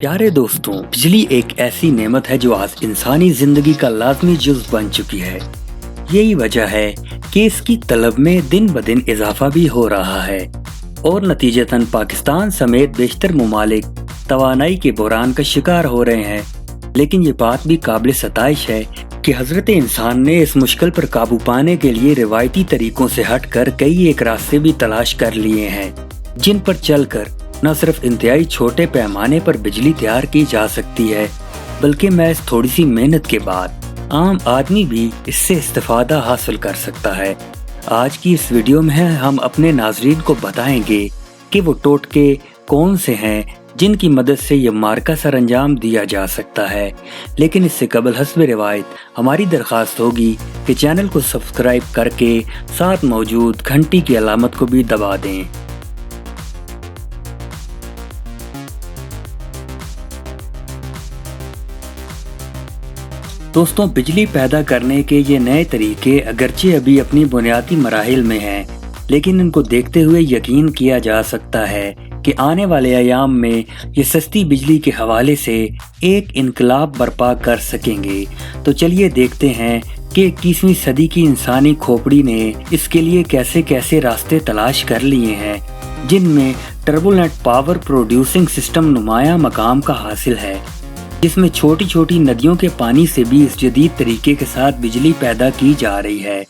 प्यारे दोस्तों, बिजली एक ऐसी नेमत है जो आज इंसानी जिंदगी का लाजमी जुज़ बन चुकी है। यही वजह है कि इसकी तलब में दिन ब दिन इजाफा भी हो रहा है और नतीजतन पाकिस्तान समेत बेशतर ममालिक तवानाई के बहरान का शिकार हो रहे हैं। लेकिन ये बात भी काबिल सताइश है कि हजरत इंसान ने इस मुश्किल पर काबू पाने के लिए रिवायती तरीकों से हटकर कई एक रास्ते भी तलाश कर लिए हैं, जिन पर चलकर न सिर्फ इंतहाई छोटे पैमाने पर बिजली तैयार की जा सकती है, बल्कि महज थोड़ी सी मेहनत के बाद आम आदमी भी इससे इस्तेफादा हासिल कर सकता है। आज की इस वीडियो में हम अपने नाजरीन को बताएंगे कि वो टोटके कौन से हैं जिनकी मदद से ये मार्का सर अंजाम दिया जा सकता है। लेकिन इससे कबल हस्ब रिवायत हमारी दरख्वास्त होगी कि चैनल को सब्सक्राइब करके साथ मौजूद घंटी की अलामत को भी दबा दें। दोस्तों, बिजली पैदा करने के ये नए तरीके अगरचे अभी अपनी बुनियादी मराहिल में हैं, लेकिन इनको देखते हुए यकीन किया जा सकता है कि आने वाले अयाम में ये सस्ती बिजली के हवाले से एक इनकलाब बर्पा कर सकेंगे। तो चलिए देखते हैं कि 21वीं सदी की इंसानी खोपड़ी ने इसके लिए कैसे कैसे रास्ते तलाश कर लिए हैं, जिनमें टर्बुलेंट पावर प्रोड्यूसिंग सिस्टम नुमाया मकाम का हासिल है, जिसमें छोटी छोटी नदियों के पानी से भी इस जदीद तरीके के साथ बिजली पैदा की जा रही है,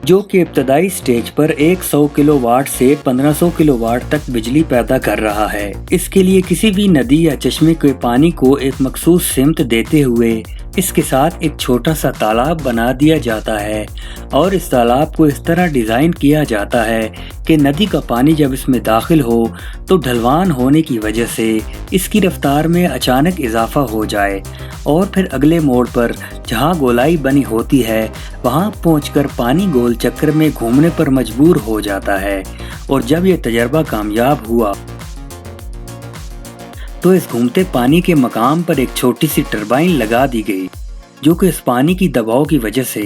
जो कि इब्तदाई स्टेज पर 100 किलोवाट से 1500 किलोवाट तक बिजली पैदा कर रहा है। इसके लिए किसी भी नदी या चश्मे के पानी को एक मखसूस सिमत देते हुए इसके साथ एक छोटा सा तालाब बना दिया जाता है और इस तालाब को इस तरह डिज़ाइन किया जाता है कि नदी का पानी जब इसमें दाखिल हो तो ढलवान होने की वजह से इसकी रफ्तार में अचानक इजाफा हो जाए और फिर अगले मोड़ पर जहां गोलाई बनी होती है वहां पहुंचकर पानी गोल चक्कर में घूमने पर मजबूर हो जाता है। और जब यह तजर्बा कामयाब हुआ तो इस घूमते पानी के मकाम पर एक छोटी सी टरबाइन लगा दी गई, जो कि इस पानी की दबाव की वजह से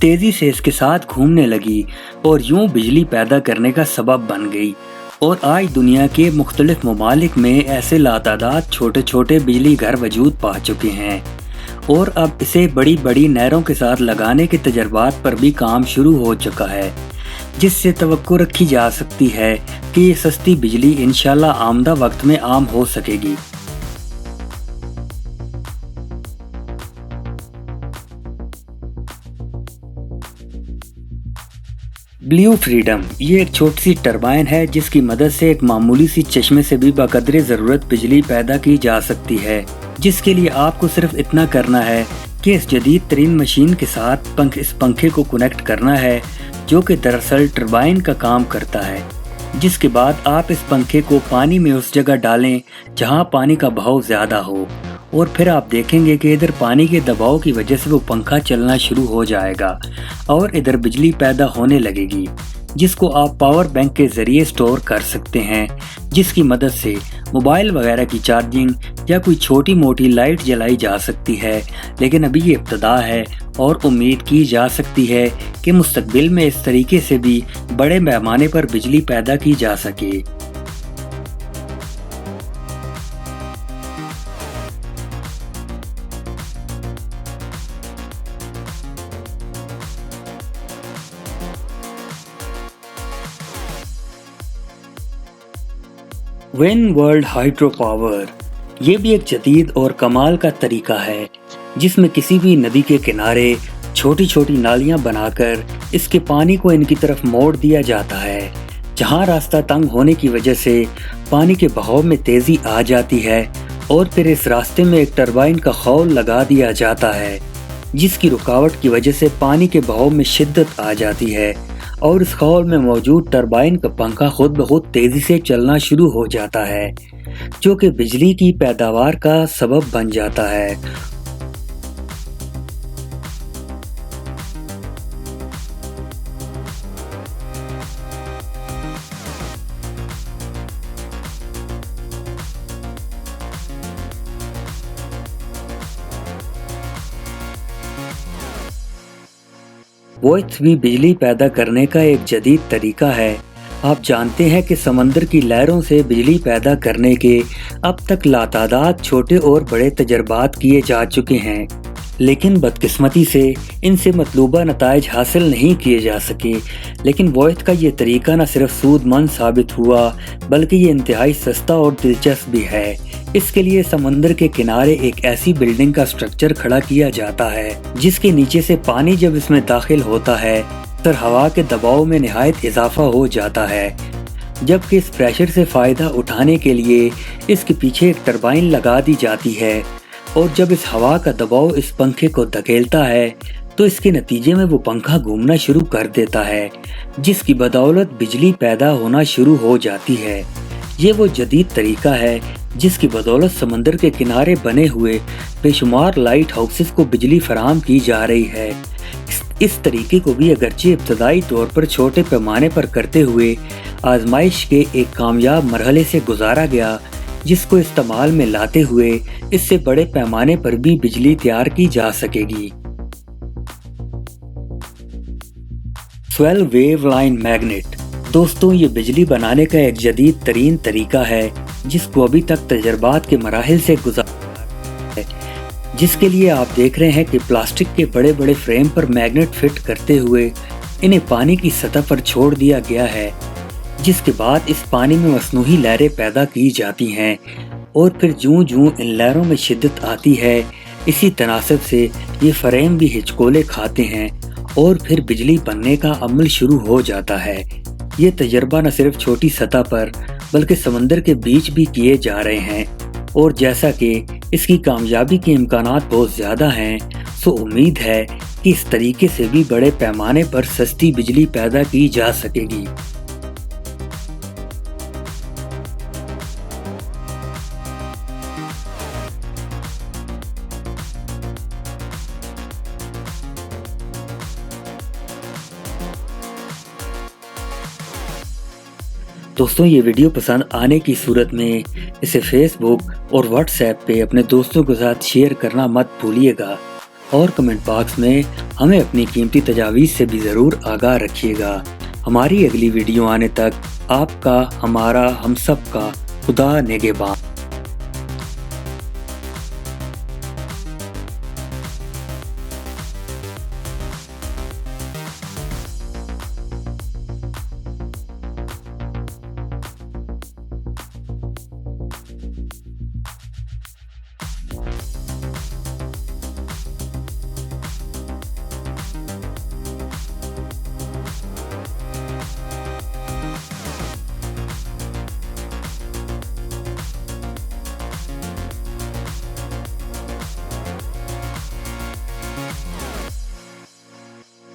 तेजी से इसके साथ घूमने लगी और यूं बिजली पैदा करने का सबब बन गई। और आज दुनिया के मुख्तलिफ ममालिक में ऐसे लातादाद छोटे छोटे बिजली घर वजूद पा चुके हैं और अब इसे बड़ी बड़ी नहरों के साथ लगाने के तजर्बात पर भी काम शुरू हो चुका है, जिससे तवक्को रखी जा सकती है कि ये सस्ती बिजली इंशाल्लाह आमदा वक्त में आम हो सकेगी। ब्लू फ्रीडम ये एक छोटी सी टरबाइन है जिसकी मदद से एक मामूली सी चश्मे से भी बकदरे ज़रूरत बिजली पैदा की जा सकती है, जिसके लिए आपको सिर्फ इतना करना है कि इस जदीद तरीन मशीन के साथ इस पंखे को कनेक्ट करना है, जो कि दरअसल टरबाइन का काम करता है। जिसके बाद आप इस पंखे को पानी में उस जगह डालें जहां पानी का बहाव ज़्यादा हो और फिर आप देखेंगे कि इधर पानी के दबाव की वजह से वो पंखा चलना शुरू हो जाएगा और इधर बिजली पैदा होने लगेगी, जिसको आप पावर बैंक के ज़रिए स्टोर कर सकते हैं, जिसकी मदद से मोबाइल वगैरह की चार्जिंग या कोई छोटी मोटी लाइट जलाई जा सकती है। लेकिन अभी ये इब्तदा है और उम्मीद की जा सकती है कि मुस्तकबिल में इस तरीके से भी बड़े पैमाने पर बिजली पैदा की जा सके। विंड वर्ल्ड हाइड्रो पावर ये भी एक जदीद और कमाल का तरीका है, जिसमें किसी भी नदी के किनारे छोटी छोटी नालियां बनाकर इसके पानी को इनकी तरफ मोड़ दिया जाता है, जहां रास्ता तंग होने की वजह से पानी के बहाव में तेजी आ जाती है और फिर इस रास्ते में एक टरबाइन का खौल लगा दिया जाता है, जिसकी रुकावट की वजह से पानी के बहाव में शिद्दत आ जाती है और इस खौल में मौजूद टरबाइन का पंखा खुद ब खुद तेजी से चलना शुरू हो जाता है, जो कि बिजली की पैदावार का सबब बन जाता है। वॉइस भी बिजली पैदा करने का एक जदीद तरीका है آپ جانتے ہیں کہ سمندر کی لہروں سے بجلی پیدا کرنے کے اب تک لاتعداد چھوٹے اور بڑے تجربات کیے جا چکے ہیں، لیکن بدقسمتی سے ان سے مطلوبہ نتائج حاصل نہیں کیے جا سکے۔ لیکن وویتھ کا یہ طریقہ نہ صرف سود مند ثابت ہوا بلکہ یہ انتہائی سستا اور دلچسپ بھی ہے۔ اس کے لیے سمندر کے کنارے ایک ایسی بلڈنگ کا سٹرکچر کھڑا کیا جاتا ہے جس کے نیچے سے پانی جب اس میں داخل ہوتا ہے تو ہوا کے دباؤ میں نہایت اضافہ ہو جاتا ہے، جبکہ اس پریشر سے فائدہ اٹھانے کے لیے اس کے پیچھے ایک ٹربائن لگا دی جاتی ہے، اور جب اس ہوا کا دباؤ اس پنکھے کو دھکیلتا ہے تو اس کے نتیجے میں وہ پنکھا گھومنا شروع کر دیتا ہے، جس کی بدولت بجلی پیدا ہونا شروع ہو جاتی ہے۔ یہ وہ جدید طریقہ ہے جس کی بدولت سمندر کے کنارے بنے ہوئے بے شمار لائٹ ہاؤسز کو بجلی فراہم کی جا رہی ہے۔ اس طریقے کو بھی اگرچہ ابتدائی طور پر چھوٹے پیمانے پر کرتے ہوئے آزمائش کے ایک کامیاب مرحلے سے گزارا گیا، جس کو استعمال میں لاتے ہوئے اس سے بڑے پیمانے پر بھی بجلی تیار کی جا سکے گی۔ سویل ویو لائن میگنیٹ، دوستوں یہ بجلی بنانے کا ایک جدید ترین طریقہ ہے جس کو ابھی تک تجربات کے مراحل سے گزارا ہے، جس کے لیے آپ دیکھ رہے ہیں کہ پلاسٹک کے بڑے بڑے فریم پر میگنیٹ فٹ کرتے ہوئے انہیں پانی کی سطح پر چھوڑ دیا گیا ہے، جس کے بعد اس پانی میں مصنوعی لہریں پیدا کی جاتی ہیں، اور پھر جوں جوں ان لہروں میں شدت آتی ہے اسی تناسب سے یہ فریم بھی ہچکولے کھاتے ہیں اور پھر بجلی بننے کا عمل شروع ہو جاتا ہے۔ یہ تجربہ نہ صرف چھوٹی سطح پر بلکہ سمندر کے بیچ بھی کیے جا رہے ہیں، اور جیسا کہ اس کی کامیابی کے امکانات بہت زیادہ ہیں، سو امید ہے کہ اس طریقے سے بھی بڑے پیمانے پر سستی بجلی پیدا کی جا سکے گی۔ دوستوں یہ ویڈیو پسند آنے کی صورت میں اسے فیس بک اور واٹس ایپ پہ اپنے دوستوں کے ساتھ شیئر کرنا مت بھولیے گا، اور کمنٹ باکس میں ہمیں اپنی قیمتی تجاویز سے بھی ضرور آگاہ رکھیے گا۔ ہماری اگلی ویڈیو آنے تک آپ کا، ہمارا، ہم سب کا خدا نگہبان۔